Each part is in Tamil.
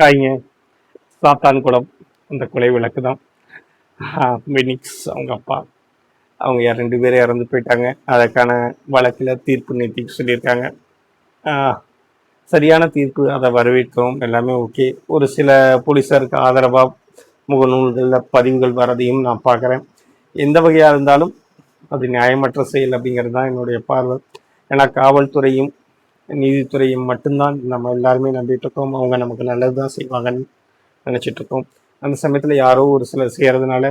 காய்ங்க சாத்தான் குளம் அந்த கொலை விளக்கு தான். பெனிக்ஸ் அவங்க அப்பா அவங்க ரெண்டு பேரும் இறந்து போயிட்டாங்க. அதற்கான வழக்கில் தீர்ப்பு நேற்று சொல்லியிருக்காங்க. சரியான தீர்ப்பு, அதை வரவேற்கிறோம், எல்லாமே ஓகே. ஒரு சில போலீஸாருக்கு ஆதரவாக முகநூல்களில் பதிவுகள் வரதையும் நான் பார்க்குறேன். எந்த வகையாக இருந்தாலும் அது நியாயமற்ற செயல் அப்படிங்கிறது தான் என்னுடைய பார்வை. ஏன்னா காவல்துறையும் நீதித்துறையும் மட்டும்தான் நம்ம எல்லாருமே நம்பிட்டு இருக்கோம். அவங்க நமக்கு நல்லது தான் செய்வாங்கன்னு நினச்சிட்டு இருக்கோம். அந்த சமயத்தில் யாரோ ஒரு சிலர் செய்கிறதுனால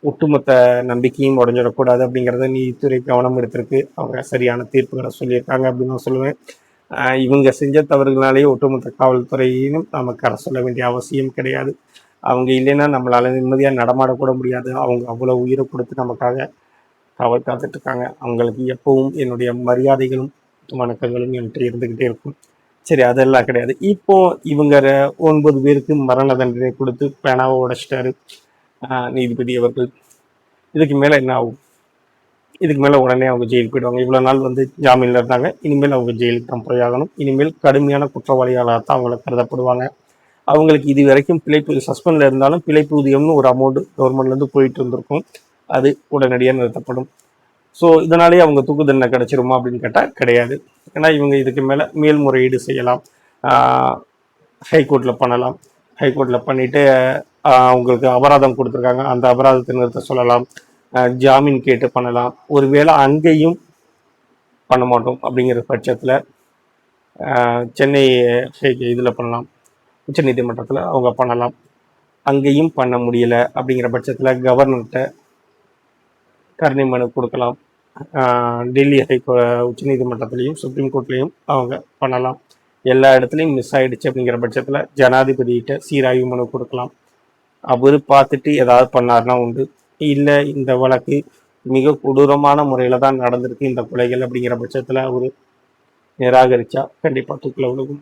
ஒட்டுமொத்த நம்பிக்கையும் உடஞ்சிடக்கூடாது அப்படிங்கிறத நீதித்துறை கவனம் எடுத்திருக்கு. அவங்க சரியான தீர்ப்புகளை சொல்லியிருக்காங்க அப்படின்னு நான் சொல்லுவேன். இவங்க செஞ்ச தவறுகளாலேயே ஒட்டுமொத்த காவல்துறையினும் நமக்கு கரை சொல்ல வேண்டிய அவசியம் கிடையாது. அவங்க இல்லைன்னா நம்மளால நிம்மதியாக நடமாடக்கூட முடியாது. அவங்க அவ்வளோ உயிரை கொடுத்து நமக்காக காவல் காத்துட்டு இருக்காங்க. அவங்களுக்கு எப்பவும் என்னுடைய மரியாதைகளும் வணக்கங்களும் என்கிட்ட இருந்துக்கிட்டே இருக்கும். சரி, அதெல்லாம் கிடையாது. இப்போ இவங்க 9 பேருக்கு மரண தண்டனை கொடுத்து பேனாவை உடைச்சிட்டாரு நீதிபதி அவர்கள். இதுக்கு மேலே என்ன ஆகும்? இதுக்கு மேலே உடனே அவங்க ஜெயிலுக்கு போயிடுவாங்க. இவ்வளோ நாள் ஜாமீனில் இருந்தாங்க. இனிமேல் அவங்க ஜெயிலுக்கு தான் போய் ஆகணும். இனிமேல் கடுமையான குற்றவாளிகளாக தான் அவங்கள கருதப்படுவாங்க. அவங்களுக்கு இது வரைக்கும் பிழைப்பு சஸ்பெண்டில் இருந்தாலும் பிழைப்பு ஊதியம்னு ஒரு அமௌண்ட் கவர்மெண்ட்லேருந்து போயிட்டு இருந்திருக்கும். அது உடனடியாக நிறுத்தப்படும். ஸோ இதனாலேயே அவங்க தூக்கு தண்டனை கிடைச்சிருமா அப்படின்னு கேட்டால் கிடையாது. ஏன்னா இவங்க இதுக்கு மேலே மேல்முறையீடு செய்யலாம், ஹைகோர்ட்டில் பண்ணலாம். ஹைகோர்ட்டில் பண்ணிவிட்டு அவங்களுக்கு அபராதம் கொடுத்துருக்காங்க, அந்த அபராதத்தை நிறுத்த சொல்லலாம், ஜாமீன் கேட்டு பண்ணலாம். ஒருவேளை அங்கேயும் பண்ண மாட்டோம் அப்படிங்கிற பட்சத்தில் சென்னை இதில் பண்ணலாம், உச்சநீதிமன்றத்தில் அவங்க பண்ணலாம். அங்கேயும் பண்ண முடியலை அப்படிங்கிற பட்சத்தில் கவர்னர்கிட்ட கருணை மனு கொடுக்கலாம். டெல்லி உச்சநீதிமன்றத்திலையும் சுப்ரீம் கோர்ட்லேயும் அவங்க பண்ணலாம். எல்லா இடத்துலையும் மிஸ் ஆகிடுச்சு அப்படிங்கிற பட்சத்தில் ஜனாதிபதிகிட்ட சீராய்வு மனு கொடுக்கலாம். அவர் பார்த்துட்டு ஏதாவது பண்ணார்னா உண்டு. இல்லை இந்த வழக்கு மிக கொடூரமான முறையில் தான் நடந்திருக்கு இந்த கொலைகள் அப்படிங்கிற பட்சத்தில் அவர் நிராகரித்தா கண்டிப்பாக தூக்கில் விழுகும்.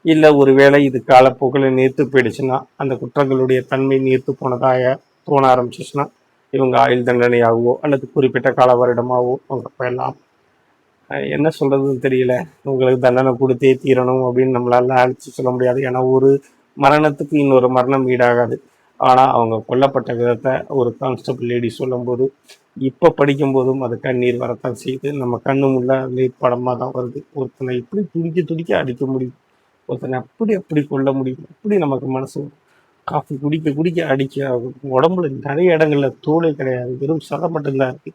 இல்லை ஒருவேளை இது காலப்போக்கில் நீர்த்து போயிடுச்சுன்னா, அந்த குற்றங்களுடைய தன்மை நீர்த்து போனதாக தோண ஆரம்பிச்சிச்சுன்னா இவங்க ஆயுள் தண்டனையாகவோ அல்லது குறிப்பிட்ட கால வருடமாகவோ அவங்க போயிடலாம். என்ன சொல்கிறதுன்னு தெரியல. உங்களுக்கு தண்டனை கொடுத்தே தீரணும் அப்படின்னு நம்மளால அழைச்சி சொல்ல முடியாது. ஏன்னா ஒரு மரணத்துக்கு இன்னொரு மரணம் ஈடாகாது. ஆனால் அவங்க கொல்லப்பட்ட விதத்தை ஒரு கான்ஸ்டபிள் லேடி சொல்லும்போது இப்போ படிக்கும்போதும் அது கண்ணீர் வரத்தான் செய்யுது. நம்ம கண்ணு முள்ள படமாக தான் வருது. ஒருத்தனை இப்படி துடிக்க துடிக்க அடிக்க முடியும், ஒருத்தனை அப்படி கொல்ல முடியும். அப்படி நமக்கு மனசு காஃபி குடிக்க குடிக்க அடிக்க உடம்புல நிறைய இடங்கள்ல தோலே கிடையாது, வெறும் சதை மட்டும்தான் இருக்கு.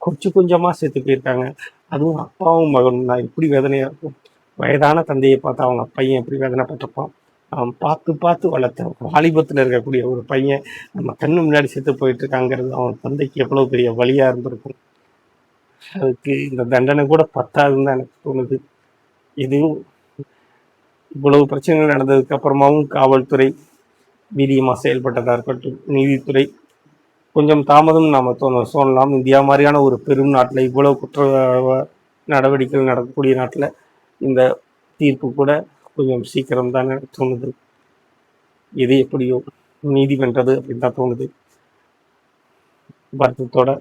கொஞ்சம் கொஞ்சமாக சேர்த்து போயிருக்காங்க. அதுவும் அப்பாவும் மகனும் தான். இப்படி வேதனையாக இருக்கும். வயதான தந்தையை பார்த்து அவங்க பையன் எப்படி வேதனைப்பட்டிருப்பான். அவன் பார்த்து பார்த்து வளர்த்த வாலிபத்தில் இருக்கக்கூடிய ஒரு பையன் நம்ம கண்ணு முன்னாடி சேர்த்து போயிட்டு இருக்காங்கிறது அவன் தந்தைக்கு எவ்வளோ பெரிய வழியாக இருந்திருக்கும். அதுக்கு இந்த தண்டனை கூட பத்தாதுன்னு தான் எனக்கு தோணுது. இதுவும் இவ்வளவு பிரச்சனைகள் நடந்ததுக்கு அப்புறமாவும் காவல்துறை வீரியமாக செயல்பட்டதாக இருக்கட்டும், நீதித்துறை கொஞ்சம் தாமதம் நாம் சொல்லலாம். இந்தியா மாதிரியான ஒரு பெரும் நாட்டில் இவ்வளவு குற்ற நடவடிக்கைகள் நடக்கக்கூடிய நாட்டில் இந்த தீர்ப்பு கூட கொஞ்சம் சீக்கிரம் தானே தோணுது. எது எப்படியோ நீதி வென்றது அப்படின்னு தான் தோணுது. வருத்தத்தோட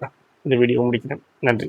இந்த வீடியோ முடிக்கிறேன். நன்றி.